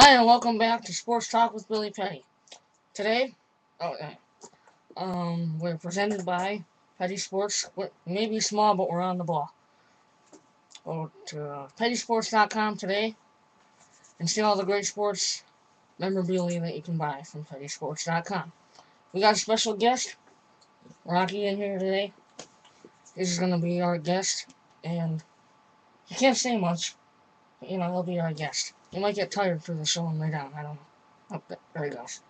Hi, and welcome back to Sports Talk with Billy Petty. Today, oh, we're presented by Petty Sports. We're maybe small, but we're on the ball. Go to pettysports.com today and see all the great sports memorabilia that you can buy from pettysports.com. We got a special guest, Rocky, in here today. This is going to be our guest, and he can't say much, but, he'll be our guest. He might get tired through the show and lay down. I don't know. Oh, there he goes.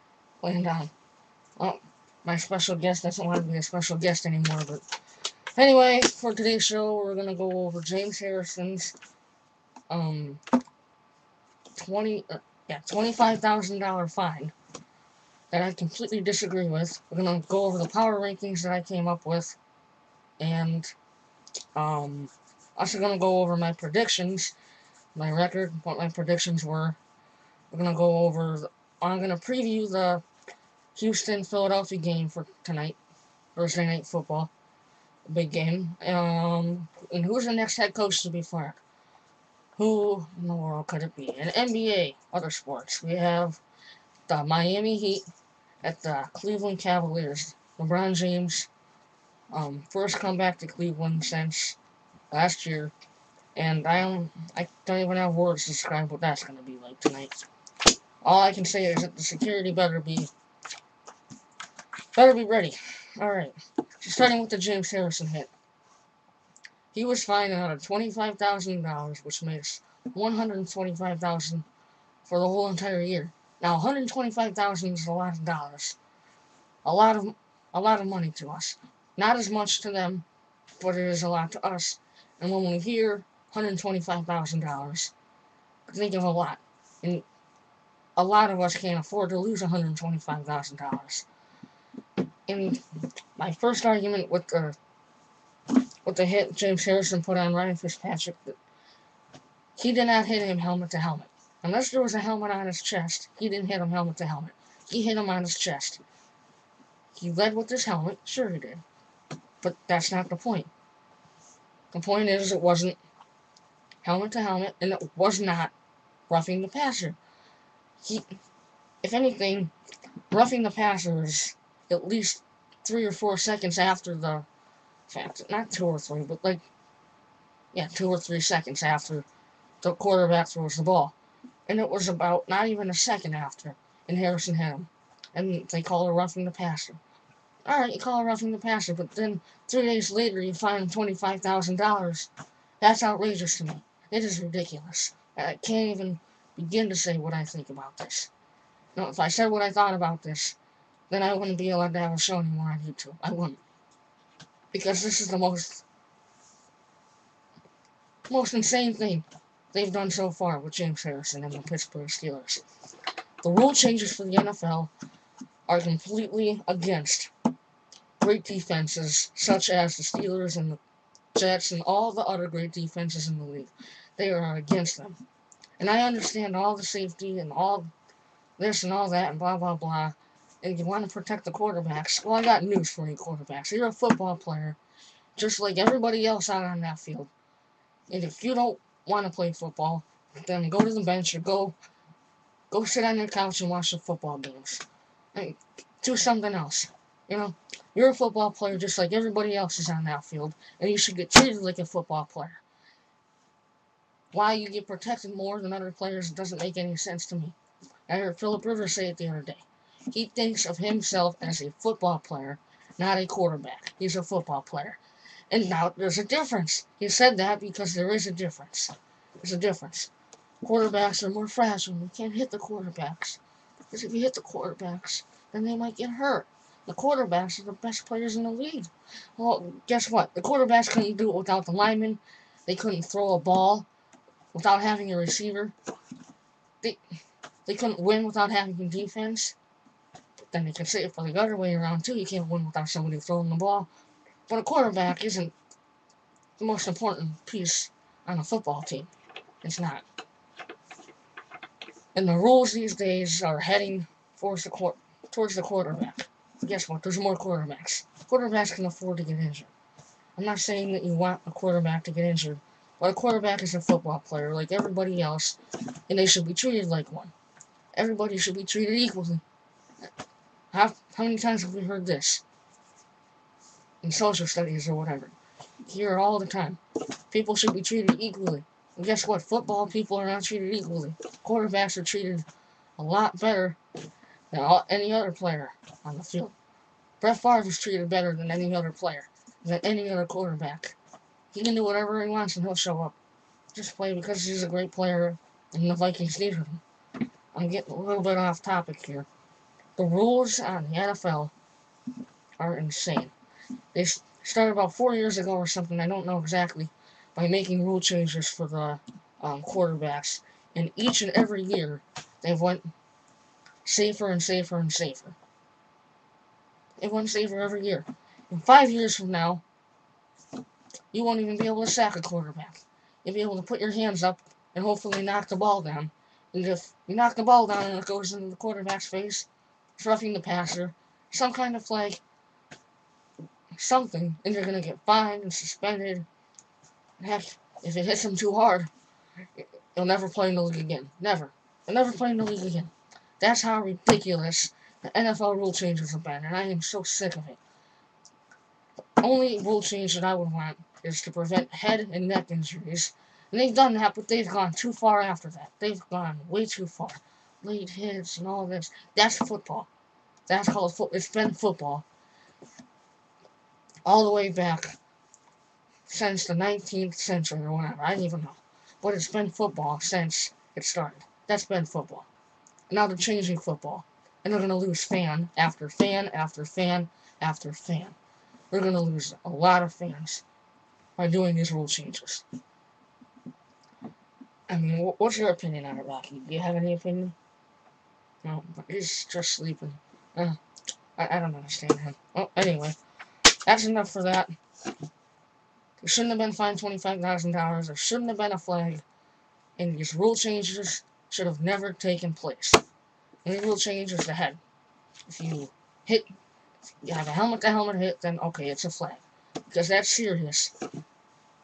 Laying down. Oh, my special guest doesn't want to be a special guest anymore, but anyway, for today's show, we're gonna go over James Harrison's um $25,000 fine that I completely disagree with. We're gonna go over the power rankings that I came up with, and um also gonna go over my predictions, my record, what my predictions were. We're gonna go over. I'm gonna preview the Houston-Philadelphia game for tonight, Thursday Night Football. Big game. And who's the next head coach to be fired? Who in the world could it be? In NBA, other sports, we have the Miami Heat at the Cleveland Cavaliers. LeBron James, first comeback to Cleveland since last year, and I don't even have words to describe what that's going to be like tonight. All I can say is that the security better be ready. All right, so starting with the James Harrison hit. He was fined out of $25,000, which makes $125,000 for the whole entire year. Now, $125,000 is a lot of dollars, a lot of money to us. Not as much to them, but it is a lot to us. And when we hear $125,000, think of a lot. And a lot of us can't afford to lose $125,000. And my first argument with the hit James Harrison put on Ryan Fitzpatrick, he did not hit him helmet to helmet. Unless there was a helmet on his chest, he didn't hit him helmet to helmet. He hit him on his chest. He led with his helmet, sure he did. But that's not the point. The point is it wasn't helmet to helmet, and it was not roughing the passer. If anything, roughing the passer is at least 3 or 4 seconds after the fact. Not 2 or 3, but 2 or 3 seconds after the quarterback throws the ball. And it was about not even a second after, and Harrison hit him. And they call it roughing the passer. Alright, you call it roughing the passer, but then 3 days later you fine him $25,000. That's outrageous to me. It is ridiculous. I can't even begin to say what I think about this. No, if I said what I thought about this, then I wouldn't be allowed to have a show anymore on YouTube. I wouldn't. Because this is the most insane thing they've done so far with James Harrison and the Pittsburgh Steelers. The rule changes for the NFL are completely against great defenses such as the Steelers and the Jets and all the other great defenses in the league. They are against them. And I understand all the safety and all this and all that and blah, blah, blah. And you want to protect the quarterbacks. Well, I got news for you, quarterbacks. You're a football player, just like everybody else out on that field. And if you don't want to play football, then go to the bench or go sit on your couch and watch the football games. And do something else. You're a football player just like everybody else is on that field, and you should get treated like a football player. Why you get protected more than other players doesn't make any sense to me. I heard Philip Rivers say it the other day. He thinks of himself as a football player, not a quarterback. He's a football player. And now there's a difference. He said that because there is a difference. There's a difference. Quarterbacks are more fragile. You can't hit the quarterbacks. Because if you hit the quarterbacks, then they might get hurt. The quarterbacks are the best players in the league. Well, guess what? The quarterbacks couldn't do it without the linemen. They couldn't throw a ball without having a receiver. They couldn't win without having a defense. Then they can say it for the other way around too. You can't win without somebody throwing the ball. But a quarterback isn't the most important piece on a football team. It's not. And the rules these days are heading towards the quarterback. Guess what? There's more quarterbacks. Quarterbacks can afford to get injured. I'm not saying that you want a quarterback to get injured, but a quarterback is a football player like everybody else, and they should be treated like one. everybody should be treated equally. How many times have we heard this? In social studies or whatever. You hear it all the time. People should be treated equally. And guess what? Football people are not treated equally. Quarterbacks are treated a lot better than any other player on the field. Brett Favre is treated better than any other player, than any other quarterback. He can do whatever he wants and he'll show up. Just play because he's a great player and the Vikings needed him. I'm getting a little bit off topic here. The rules on the NFL are insane. They started about 4 years ago or something, I don't know exactly, by making rule changes for the quarterbacks. And each and every year, they've went safer and safer and safer. It went safer every year. In 5 years from now, you won't even be able to sack a quarterback. You'll be able to put your hands up and hopefully knock the ball down. And if you knock the ball down and it goes into the quarterback's face, it's roughing the passer, some kind of flag, something, and you're going to get fined and suspended. Heck, if it hits him too hard, he'll never play in the league again. Never. He'll never play in the league again. That's how ridiculous the NFL rule changes have been, and I am so sick of it. The only rule change that I would want is to prevent head and neck injuries. And they've done that, but they've gone too far after that. They've gone way too far. Late hits and all this. That's football. That's called football. It's been football all the way back since the 19th century or whatever. I don't even know. But it's been football since it started. That's been football. Now they're changing football. And they're going to lose fan after fan after fan after fan. We're going to lose a lot of fans by doing these rule changes. I mean, what's your opinion on it, Rocky? Do you have any opinion? No, he's just sleeping. I don't understand him. Well, anyway, that's enough for that. There shouldn't have been fined $25,000. There shouldn't have been a flag. And these rule changes should have never taken place. Any rule change is the head. If you have a helmet-to-helmet hit, then okay, it's a flag. Because that's serious.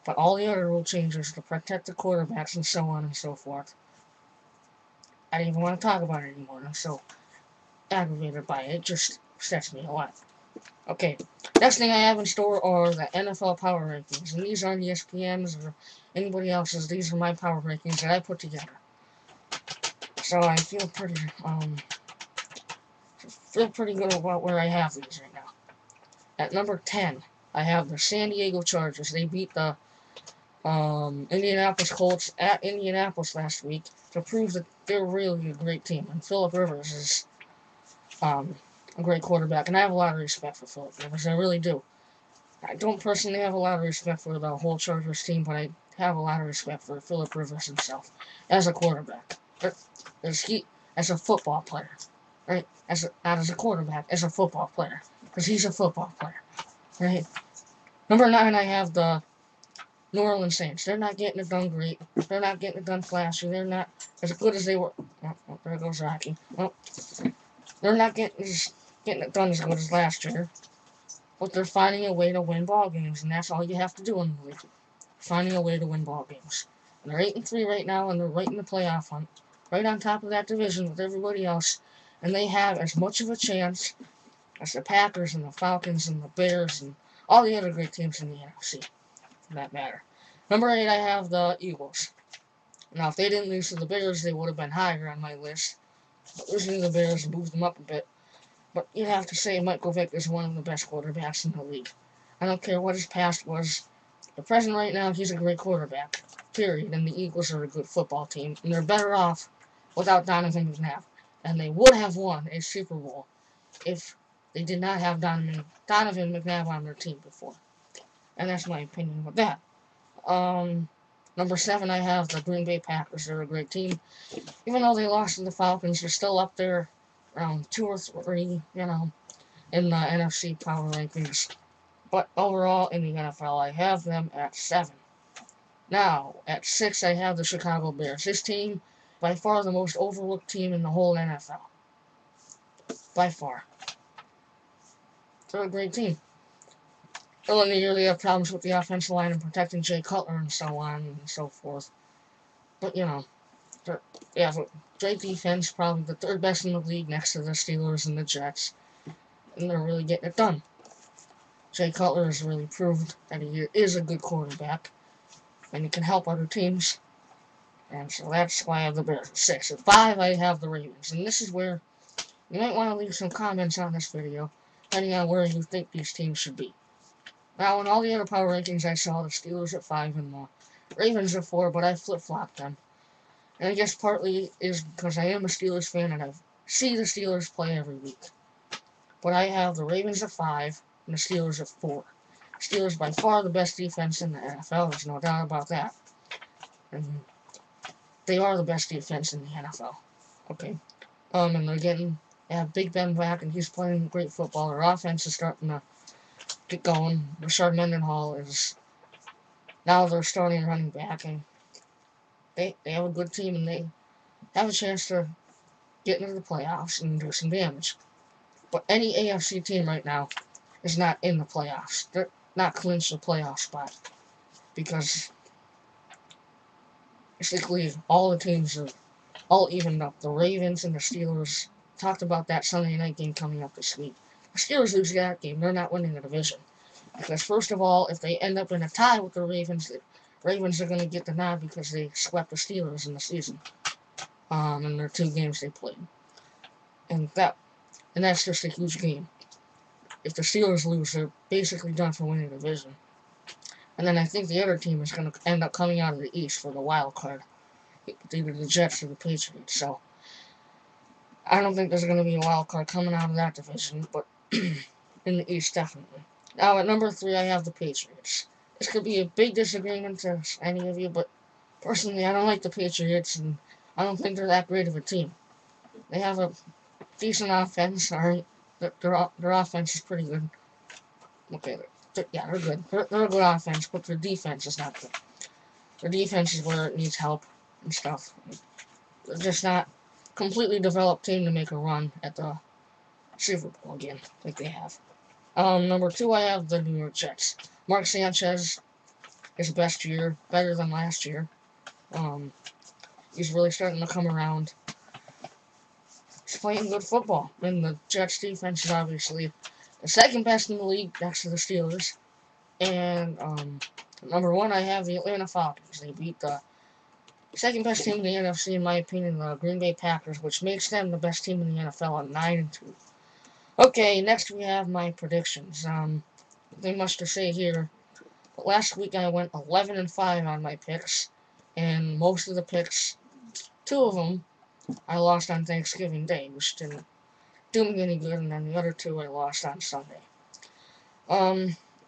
But all the other rule changes to protect the quarterbacks and so on and so forth, I don't even want to talk about it anymore. I'm so aggravated by it. It just sets me alive. Okay, next thing I have in store are the NFL power rankings. And these aren't ESPN's or anybody else's. These are my power rankings that I put together. So I feel pretty good about where I have these right now. At number 10, I have the San Diego Chargers. They beat the Indianapolis Colts at Indianapolis last week to prove that they're really a great team. And Philip Rivers is a great quarterback, and I have a lot of respect for Philip Rivers. I really do. I don't personally have a lot of respect for the whole Chargers team, but I have a lot of respect for Philip Rivers himself as a quarterback. As a football player, right? Not as a quarterback, as a football player, because he's a football player, right? Number 9, I have the New Orleans Saints. They're not getting it done great. They're not getting it done flashy. They're not as good as they were. Oh, there goes Rocky. Well, they're not getting it done as good as last year. But they're finding a way to win ball games, and that's all you have to do in the league. Finding a way to win ball games. And they're 8-3 right now, and they're right in the playoff hunt. Right on top of that division with everybody else. And they have as much of a chance as the Packers and the Falcons and the Bears and all the other great teams in the NFC, for that matter. Number 8, I have the Eagles. Now, if they didn't lose to the Bears, they would have been higher on my list. But losing to the Bears moved them up a bit. But you'd have to say Michael Vick is one of the best quarterbacks in the league. I don't care what his past was. The present right now, he's a great quarterback. Period. And the Eagles are a good football team. And they're better off without Donovan McNabb. And they would have won a Super Bowl if they did not have Donovan McNabb on their team before. And that's my opinion with that. Number 7, I have the Green Bay Packers. They're a great team. Even though they lost to the Falcons, they're still up there around 2 or 3, in the NFC power rankings. But overall, in the NFL, I have them at 7. Now, at 6, I have the Chicago Bears. This team, by far the most overlooked team in the whole NFL. By far. They're a great team. Early in the year, they have problems with the offensive line and protecting Jay Cutler and so on and so forth. But, They have a great defense, probably the third best in the league next to the Steelers and the Jets. And they're really getting it done. Jay Cutler has really proved that he is a good quarterback. And he can help other teams. And so that's why I have the Bears at 6. At 5, I have the Ravens. And this is where you might want to leave some comments on this video, depending on where you think these teams should be. Now, in all the other power rankings I saw, the Steelers at 5 and the Ravens at 4, but I flip-flopped them. And I guess partly is because I am a Steelers fan and I see the Steelers play every week. But I have the Ravens at 5 and the Steelers at 4. Steelers by far the best defense in the NFL, there's no doubt about that. And they are the best defense in the NFL. Okay. And they have Big Ben back, and he's playing great football. Their offense is starting to get going. Rashard Mendenhall is now their starting running back, and they have a good team, and they have a chance to get into the playoffs and do some damage. But any AFC team right now is not in the playoffs. They're not clinched a playoff spot because basically all the teams are all evened up. The Ravens and the Steelers, talked about that Sunday night game coming up this week. The Steelers lose that game, they're not winning the division. Because first of all, if they end up in a tie with the Ravens are going to get the nod because they swept the Steelers in the season. In their 2 games they played. And that's just a huge game. If the Steelers lose, they're basically done for winning the division. And then I think the other team is going to end up coming out of the East for the wild card. Either the Jets or the Patriots. So, I don't think there's going to be a wild card coming out of that division, but in the East, definitely. Now, at number 3, I have the Patriots. This could be a big disagreement to any of you, but personally, I don't like the Patriots, and I don't think they're that great of a team. They have a decent offense, alright. Their offense is pretty good. Okay, they're good. They're a good offense, but their defense is not good. Their defense is where it needs help and stuff. They're just not a completely developed team to make a run at the Super Bowl again, like they have. Number 2, I have the New York Jets. Mark Sanchez, his best year, better than last year. He's really starting to come around. He's playing good football. And the Jets defense is obviously the second best in the league next to the Steelers. And number 1, I have the Atlanta Falcons. They beat the second best team in the NFC, in my opinion, the Green Bay Packers, which makes them the best team in the NFL at 9-2. Okay, next we have my predictions. Nothing much to say here. But last week I went 11-5 on my picks, and most of the picks, 2 of them, I lost on Thanksgiving Day, which didn't do me any good, and then the other 2 I lost on Sunday.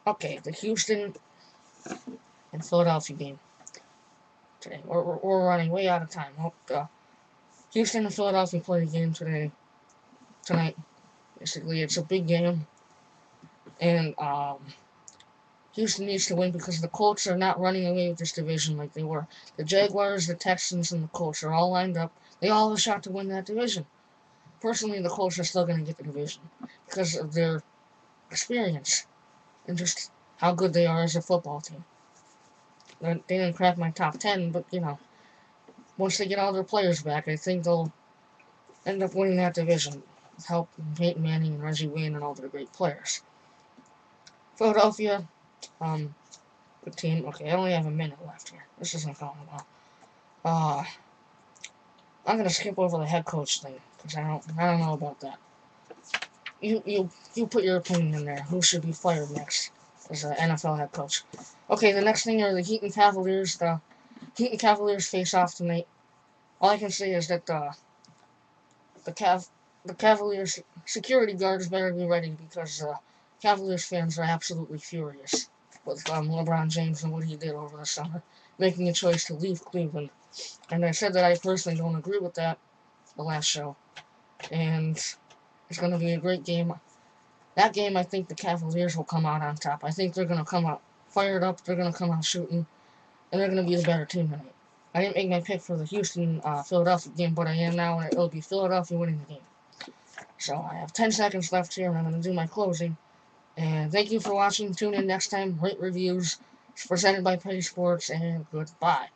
Okay, the Houston and Philadelphia game today. We're running way out of time. Houston and Philadelphia play the game tonight. Basically, it's a big game, and Houston needs to win because the Colts are not running away with this division like they were. The Jaguars, the Texans, and the Colts are all lined up. They all have a shot to win that division. Personally, the Colts are still going to get the division because of their experience and just how good they are as a football team. They didn't crack my top 10, but, once they get all their players back, I think they'll end up winning that division with help from Peyton Manning and Reggie Wayne and all their great players. Philadelphia, good team. Okay, I only have a minute left here. This isn't going well. I'm going to skip over the head coach thing because I don't know about that. You put your opinion in there. Who should be fired next as an NFL head coach? Okay, the next thing are the Heat and Cavaliers. The Heat and Cavaliers face off tonight. All I can say is that the Cavaliers security guards better be ready because Cavaliers fans are absolutely furious with LeBron James and what he did over the summer, making a choice to leave Cleveland. And I said that I personally don't agree with that the last show. And it's going to be a great game. That game, I think the Cavaliers will come out on top. I think they're going to come out fired up. They're going to come out shooting. And they're going to be the better team tonight. I didn't make my pick for the Houston-Philadelphia game, but I am now, and it'll be Philadelphia winning the game. So I have 10 seconds left here, and I'm going to do my closing. And thank you for watching. Tune in next time. Rate reviews. It's presented by Petty Sports, and goodbye.